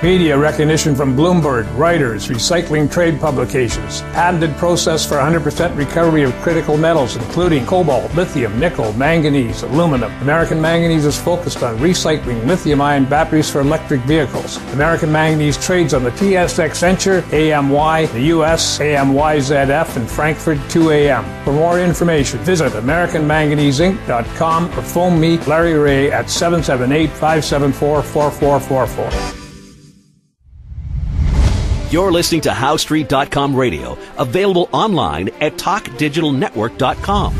Media recognition from Bloomberg, Reuters, recycling trade publications. Patented process for 100% recovery of critical metals, including cobalt, lithium, nickel, manganese, aluminum. American Manganese is focused on recycling lithium-ion batteries for electric vehicles. American Manganese trades on the TSX Venture, AMY, the US, AMYZF, and Frankfurt 2AM. For more information, visit AmericanManganeseInc.com or phone me, Larry Ray, at 778-574-4444. You're listening to HowStreet.com radio, available online at TalkDigitalNetwork.com.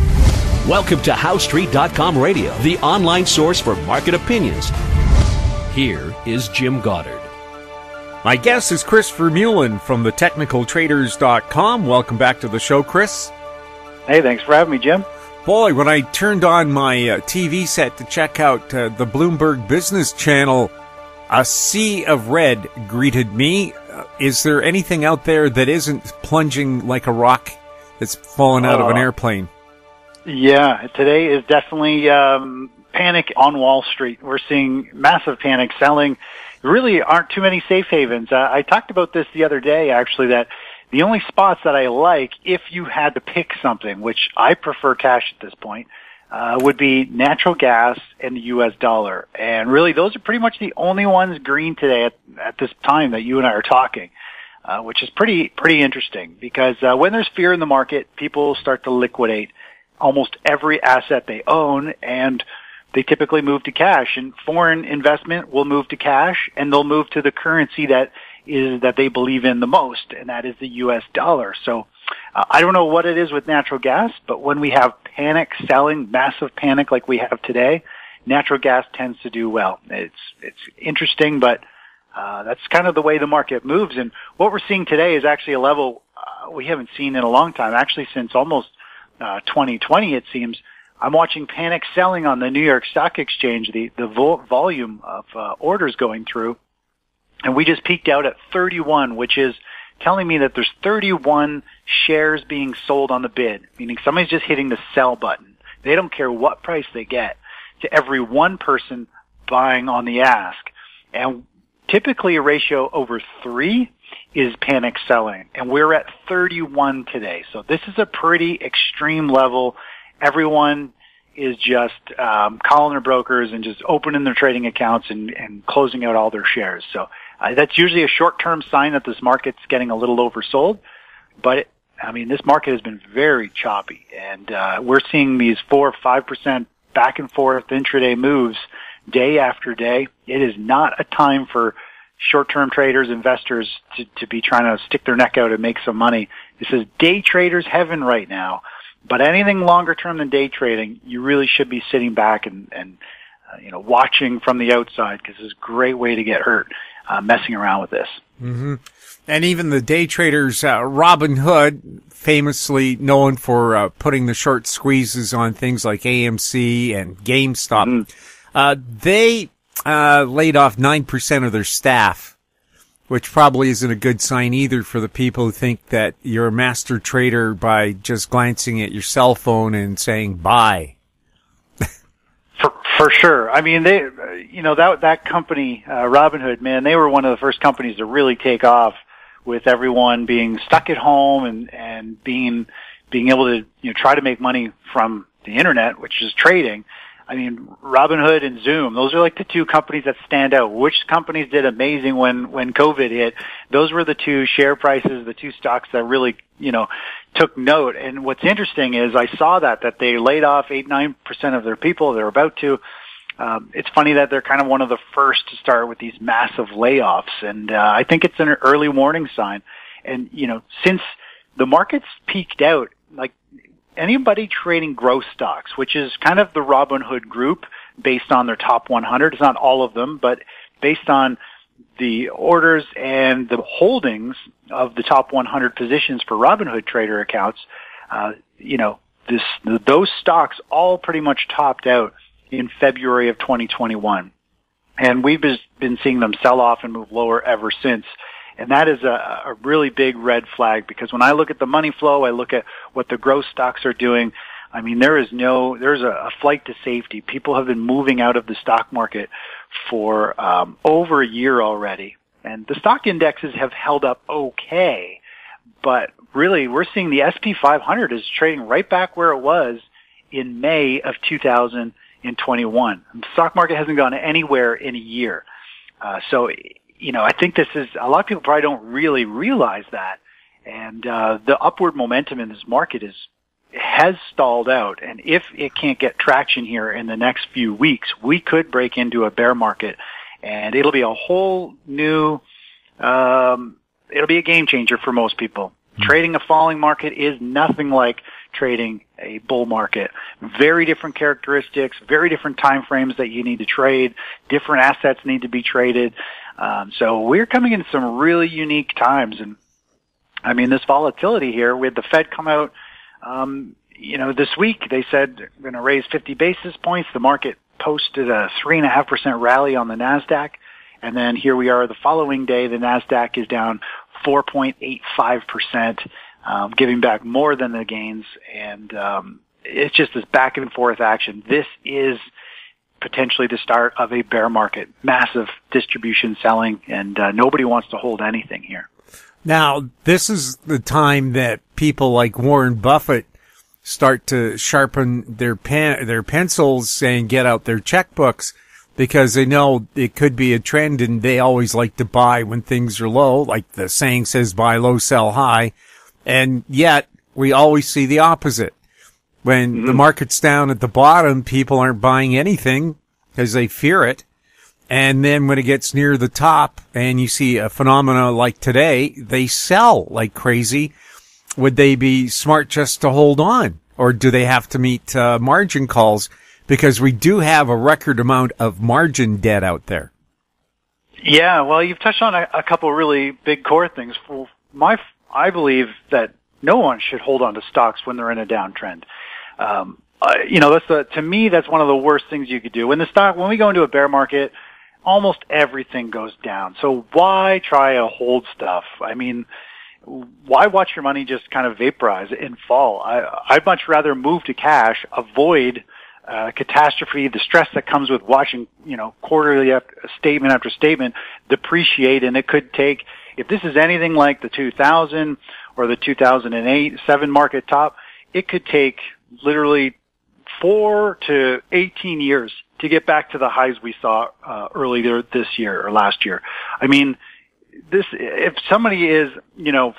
Welcome to HowStreet.com radio, the online source for market opinions. Here is Jim Goddard. My guest is Chris Vermeulen from TheTechnicalTraders.com. Welcome back to the show, Chris. Hey, thanks for having me, Jim. Boy, when I turned on my TV set to check out the Bloomberg Business Channel, a sea of red greeted me. Is there anything out there that isn't plunging like a rock that's fallen out of an airplane? Yeah, today is definitely panic on Wall Street. We're seeing massive panic selling. There really aren't too many safe havens. I talked about this the other day, actually, that the only spots that I like, if you had to pick something, which I prefer cash at this point, would be natural gas and the U.S. dollar. And really, those are pretty much the only ones green today at this time that you and I are talking, which is pretty interesting because when there's fear in the market, people start to liquidate almost every asset they own, and they typically move to cash. And foreign investment will move to cash, and they'll move to the currency that they believe in the most, and that is the U.S. dollar. So I don't know what it is with natural gas, but when we have panic selling, massive panic like we have today, natural gas tends to do well. It's interesting, but that's kind of the way the market moves. And what we're seeing today is actually a level we haven't seen in a long time, actually since almost 2020, it seems. I'm watching panic selling on the New York Stock Exchange, the volume of orders going through, and we just peaked out at 31, which is telling me that there's 31 shares being sold on the bid, meaning somebody's just hitting the sell button. They don't care what price they get to every one person buying on the ask. And typically a ratio over 3 is panic selling, and we're at 31 today. So this is a pretty extreme level. Everyone is just calling their brokers and just opening their trading accounts and closing out all their shares. So that's usually a short-term sign that this market's getting a little oversold. But, this market has been very choppy, and we're seeing these 4 or 5% back and forth intraday moves day after day. It is not a time for short-term traders, investors to be trying to stick their neck out and make some money. This is day traders heaven right now. But anything longer term than day trading, you really should be sitting back and watching from the outside, because it's a great way to get hurt messing around with this. Mm-hmm. And even the day traders, Robinhood, famously known for putting the short squeezes on things like AMC and GameStop, they laid off 9% of their staff, which probably isn't a good sign either for the people who think that you're a master trader by just glancing at your cell phone and saying buy. For sure. That company, Robinhood, man, they were one of the first companies to really take off with everyone being stuck at home and being able to try to make money from the internet, which is trading. Robinhood and Zoom, those are like the two companies that stand out. Which companies did amazing when COVID hit? Those were the two share prices, the two stocks that really, took note. And what's interesting is I saw that they laid off 8-9% of their people. They're about to. It's funny that they're kind of one of the first to start with these massive layoffs. And I think it's an early warning sign. And, since the market's peaked out, like, anybody trading growth stocks, which is kind of the Robinhood group based on their top 100, it's not all of them, but based on the orders and the holdings of the top 100 positions for Robinhood trader accounts, those stocks all pretty much topped out in February of 2021. And we've been seeing them sell off and move lower ever since. And that is a really big red flag, because when I look at the money flow, I look at what the growth stocks are doing. There's a flight to safety. People have been moving out of the stock market for over a year already. And the stock indexes have held up okay, but really we're seeing the SP 500 is trading right back where it was in May of 2021. The stock market hasn't gone anywhere in a year. So, I think this is, a lot of people probably don't really realize that. And the upward momentum in this market has stalled out. And if it can't get traction here in the next few weeks, we could break into a bear market. And it'll be a whole new, it'll be a game changer for most people. Trading a falling market is nothing like trading a bull market. Very different characteristics, very different time frames that you need to trade. Different assets need to be traded. So we're coming into some really unique times. And I mean, this volatility here, we had the Fed come out, this week. They said they're going to raise 50 basis points. The market posted a 3.5% rally on the NASDAQ. And then here we are the following day, the NASDAQ is down 4.85%, giving back more than the gains. And it's just this back and forth action. This is potentially the start of a bear market, massive distribution selling, and nobody wants to hold anything here. Now, this is the time that people like Warren Buffett start to sharpen their pencils and get out their checkbooks, because they know it could be a trend, and they always like to buy when things are low. Like the saying says, buy low, sell high. And yet we always see the opposite. When the market's down at the bottom, people aren't buying anything because they fear it. And then when it gets near the top and you see a phenomena like today, they sell like crazy. Would they be smart just to hold on? Or do they have to meet margin calls? Because we do have a record amount of margin debt out there. Yeah, well, you've touched on a couple of really big core things. I believe that no one should hold on to stocks when they're in a downtrend. To me, that's one of the worst things you could do. When we go into a bear market, almost everything goes down. So why try to hold stuff? I mean, why watch your money just kind of vaporize and fall? I'd much rather move to cash, avoid catastrophe, the stress that comes with watching, quarterly statement after statement depreciate. And it could take, if this is anything like the 2000 or the 2007 market top, it could take literally 4 to 18 years to get back to the highs we saw earlier this year or last year. I mean, if somebody is,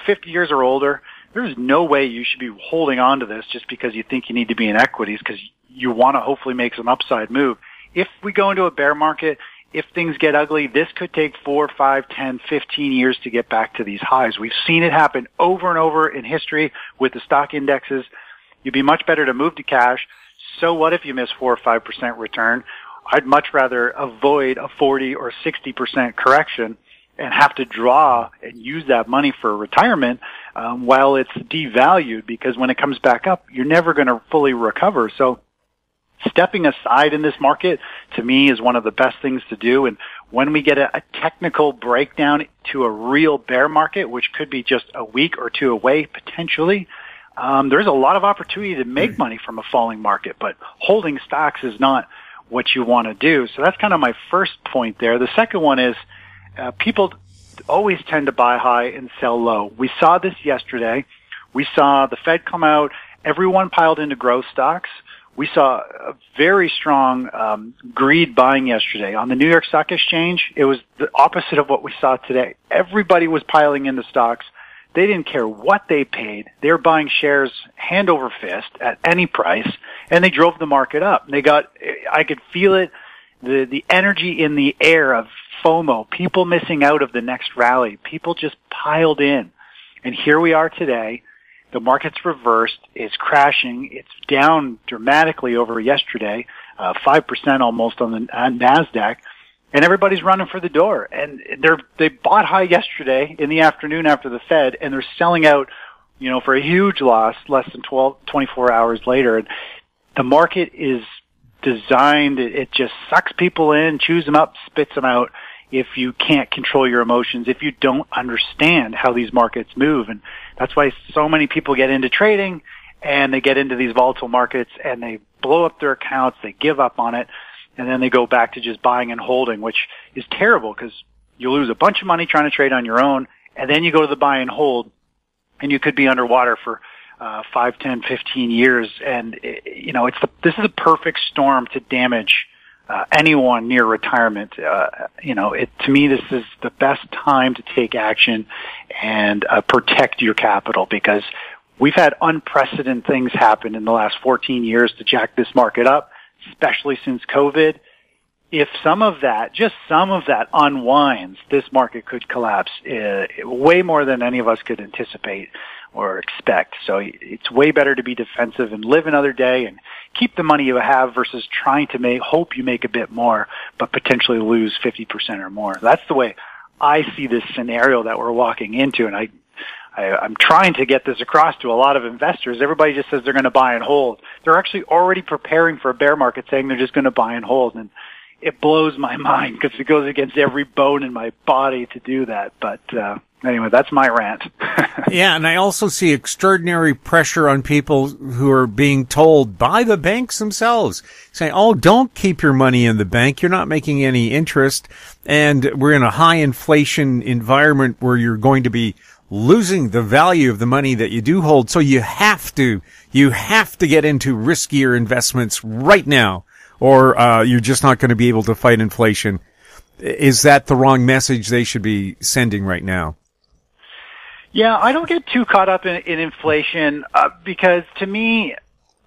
50 years or older, there's no way you should be holding on to this just because you think you need to be in equities because you want to hopefully make some upside move. If we go into a bear market, if things get ugly, this could take 4, 5, 10, 15 years to get back to these highs. We've seen it happen over and over in history with the stock indexes. You'd be much better to move to cash. So what if you miss 4 or 5% return? I'd much rather avoid a 40 or 60% correction and have to draw and use that money for retirement while it's devalued, because when it comes back up, you're never going to fully recover. So stepping aside in this market, to me, is one of the best things to do. And when we get a technical breakdown to a real bear market, which could be just a week or two away potentially, there's a lot of opportunity to make money from a falling market, but holding stocks is not what you want to do. So that's kind of my first point there. The second one is people always tend to buy high and sell low. We saw this yesterday. We saw the Fed come out. Everyone piled into growth stocks. We saw a very strong greed buying yesterday. On the New York Stock Exchange, it was the opposite of what we saw today. Everybody was piling into stocks. They didn't care what they paid. They were buying shares hand over fist at any price, and they drove the market up. I could feel it, the energy in the air of FOMO, people missing out of the next rally. People just piled in. And here we are today. The market's reversed. It's crashing. It's down dramatically over yesterday, 5% almost on the NASDAQ. And everybody's running for the door. And they bought high yesterday in the afternoon after the Fed, and they're selling out, for a huge loss less than 24 hours later. And the market is designed, it just sucks people in, chews them up, spits them out if you can't control your emotions, if you don't understand how these markets move. And that's why so many people get into trading, and they get into these volatile markets, and they blow up their accounts, they give up on it, and then they go back to just buying and holding, which is terrible because you lose a bunch of money trying to trade on your own, and then you go to the buy and hold, and you could be underwater for 5, 10, 15 years. And, this is a perfect storm to damage anyone near retirement. To me, this is the best time to take action and protect your capital, because we've had unprecedented things happen in the last 14 years to jack this market up, especially since COVID. If just some of that unwinds, this market could collapse way more than any of us could anticipate or expect. So it's way better to be defensive and live another day and keep the money you have versus trying to hope you make a bit more, but potentially lose 50% or more. That's the way I see this scenario that we're walking into, and I'm trying to get this across to a lot of investors. Everybody just says they're going to buy and hold. They're actually already preparing for a bear market, saying they're just going to buy and hold. And it blows my mind because it goes against every bone in my body to do that. But anyway, that's my rant. Yeah, and I also see extraordinary pressure on people who are being told by the banks themselves, saying, oh, don't keep your money in the bank. You're not making any interest. And we're in a high inflation environment where you're going to be losing the value of the money that you do hold. So you have to get into riskier investments right now, or you're just not going to be able to fight inflation. Is that the wrong message they should be sending right now? Yeah, I don't get too caught up in inflation because to me,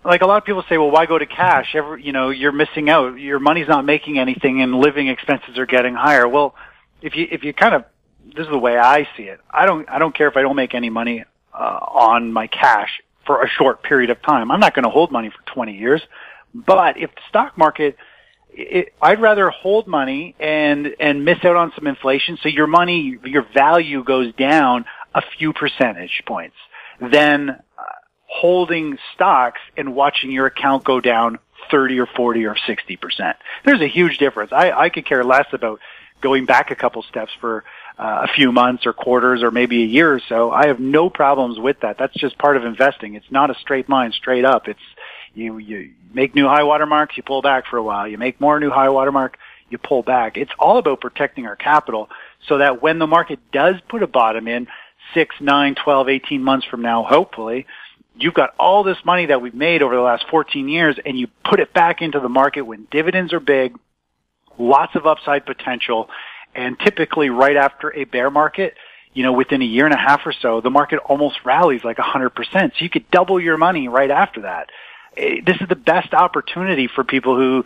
like a lot of people say, well, why go to cash? You're missing out. Your money's not making anything and living expenses are getting higher. Well, if you kind of, this is the way I see it. I don't care if I don't make any money on my cash for a short period of time. I'm not going to hold money for 20 years. But if the stock market, I'd rather hold money and miss out on some inflation, so your value goes down a few percentage points, than holding stocks and watching your account go down 30 or 40 or 60%. There's a huge difference. I could care less about going back a couple steps for a few months or quarters or maybe a year or so. I have no problems with that. That's just part of investing. It's not a straight line, straight up. It's you make new high water marks, you pull back for a while. You make more new high water mark, you pull back. It's all about protecting our capital so that when the market does put a bottom in 6, 9, 12, 18 months from now, hopefully, you've got all this money that we've made over the last 14 years and you put it back into the market when dividends are big, lots of upside potential. And typically right after a bear market, within a year and a half or so, the market almost rallies like 100%. So you could double your money right after that. This is the best opportunity for people who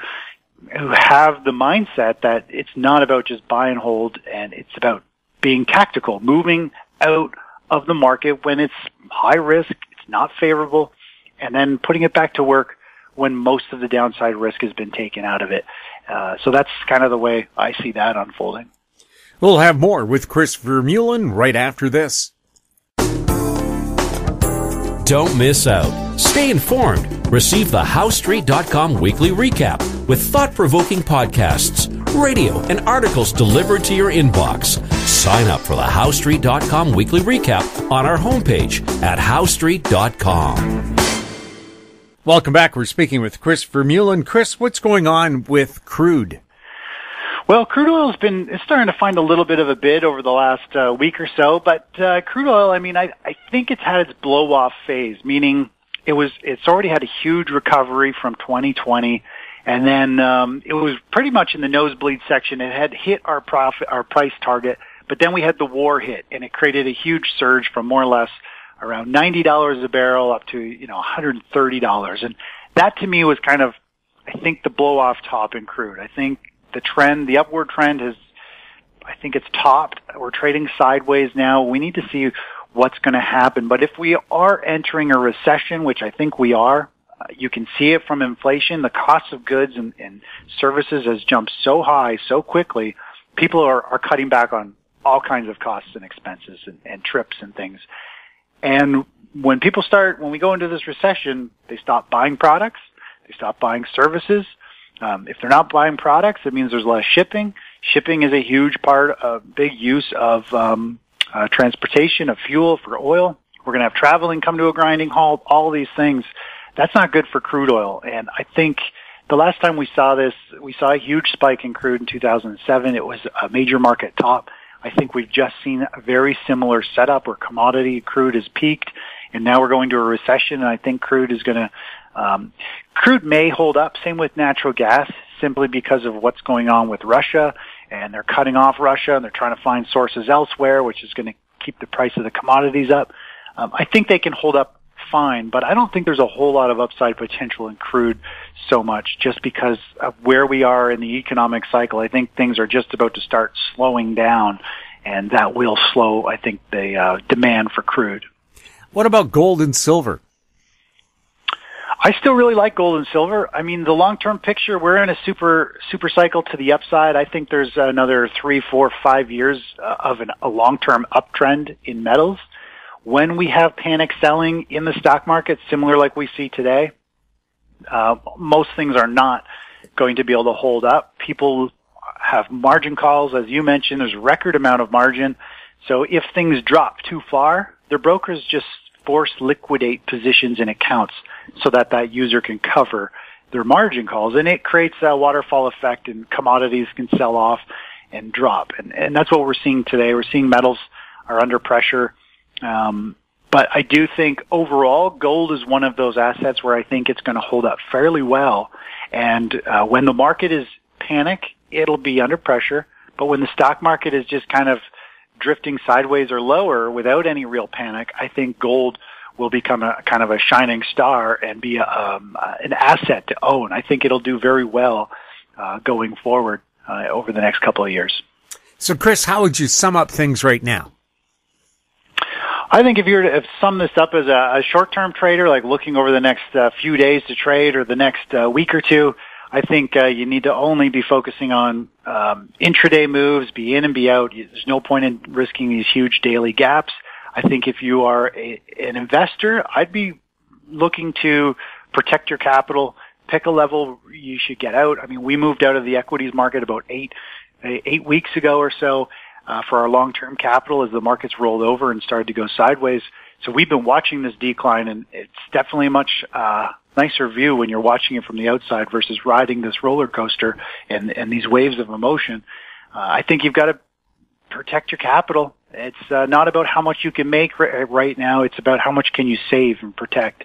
have the mindset that it's not about just buy and hold, and it's about being tactical, moving out of the market when it's high risk, it's not favorable, and then putting it back to work when most of the downside risk has been taken out of it. So that's kind of the way I see that unfolding. We'll have more with Chris Vermeulen right after this. Don't miss out. Stay informed. Receive the HowStreet.com weekly recap with thought-provoking podcasts, radio, and articles delivered to your inbox. Sign up for the HowStreet.com weekly recap on our homepage at HowStreet.com. Welcome back. We're speaking with Chris Vermeulen. Chris, what's going on with crude? Well, crude oil it's starting to find a little bit of a bid over the last week or so, but crude oil, I think it's had its blow-off phase, meaning it's already had a huge recovery from 2020, and then it was pretty much in the nosebleed section. It had hit our price target, but then we had the war hit, and it created a huge surge from more or less around $90 a barrel up to $130, and that to me was kind of, I think, the blow-off top in crude. I think the upward trend it's topped. We're trading sideways now. We need to see what's going to happen. But if we are entering a recession, which I think we are, you can see it from inflation. The cost of goods and services has jumped so high so quickly. People are cutting back on all kinds of costs and expenses and trips and things. And when we go into this recession, they stop buying products. They stop buying services. If they're not buying products, it means there's less shipping. Shipping is a huge big use of transportation, of fuel for oil. We're going to have traveling come to a grinding halt, all these things. That's not good for crude oil. And I think the last time we saw this, we saw a huge spike in crude in 2007. It was a major market top. I think we've just seen a very similar setup where commodity crude has peaked, and now we're going to a recession, and I think crude is going to, crude may hold up, same with natural gas, simply because of what's going on with Russia, and they're cutting off Russia, and they're trying to find sources elsewhere, which is going to keep the price of the commodities up. I think they can hold up fine, but I don't think there's a whole lot of upside potential in crude so much just because of where we are in the economic cycle. I think things are just about to start slowing down, and that will slow, I think, the demand for crude. What about gold and silver? I still really like gold and silver. I mean, the long-term picture, we're in a super cycle to the upside. I think there's another 3, 4, 5 years of a long-term uptrend in metals. When we have panic selling in the stock market, similar like we see today, most things are not going to be able to hold up. People have margin calls, as you mentioned. There's a record amount of margin. So if things drop too far, their brokers just force liquidate positions in accounts so that user can cover their margin calls. And it creates a waterfall effect, and commodities can sell off and drop. And that's what we're seeing today. We're seeing metals are under pressure. But I do think overall gold is one of those assets where I think it's going to hold up fairly well. And when the market is panic, it'll be under pressure. But when the stock market is just kind of drifting sideways or lower without any real panic, I think gold will become a kind of a shining star and be an asset to own. I think it'll do very well going forward over the next couple of years. So, Chris, how would you sum up things right now? I think if you were to sum this up as a short-term trader, like looking over the next few days to trade or the next week or two, I think you need to only be focusing on intraday moves, be in and be out. There's no point in risking these huge daily gaps. I think if you are an investor, I'd be looking to protect your capital, pick a level you should get out. I mean, we moved out of the equities market about eight weeks ago or so. For our long-term capital as the markets rolled over and started to go sideways. So we've been watching this decline, and it's definitely a much nicer view when you're watching it from the outside versus riding this roller coaster and these waves of emotion. I think you've got to protect your capital. It's not about how much you can make right now. It's about how much can you save and protect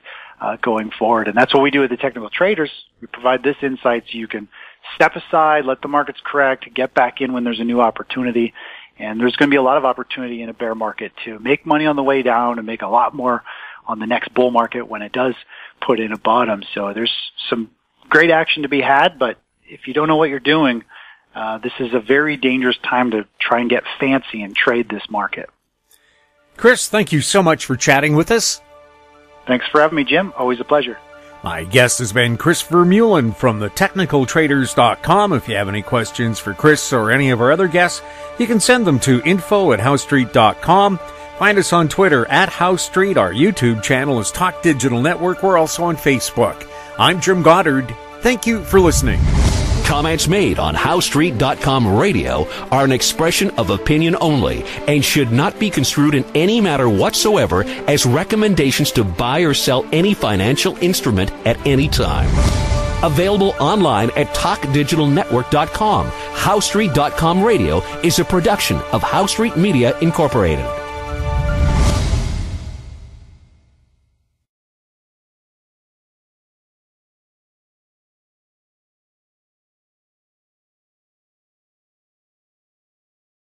going forward. And that's what we do with the technical traders. We provide this insight so you can step aside, let the markets correct, get back in when there's a new opportunity. And there's going to be a lot of opportunity in a bear market to make money on the way down and make a lot more on the next bull market when it does put in a bottom. So there's some great action to be had, but if you don't know what you're doing, this is a very dangerous time to try and get fancy and trade this market. Chris, thank you so much for chatting with us. Thanks for having me, Jim. Always a pleasure. My guest has been Chris Vermeulen from thetechnicaltraders.com. If you have any questions for Chris or any of our other guests, you can send them to info@howestreet.com. Find us on Twitter @HowStreet. Our YouTube channel is Talk Digital Network. We're also on Facebook. I'm Jim Goddard. Thank you for listening. Comments made on HowStreet.com radio are an expression of opinion only and should not be construed in any matter whatsoever as recommendations to buy or sell any financial instrument at any time. Available online at TalkDigitalNetwork.com. HowStreet.com radio is a production of HowStreet Media Incorporated.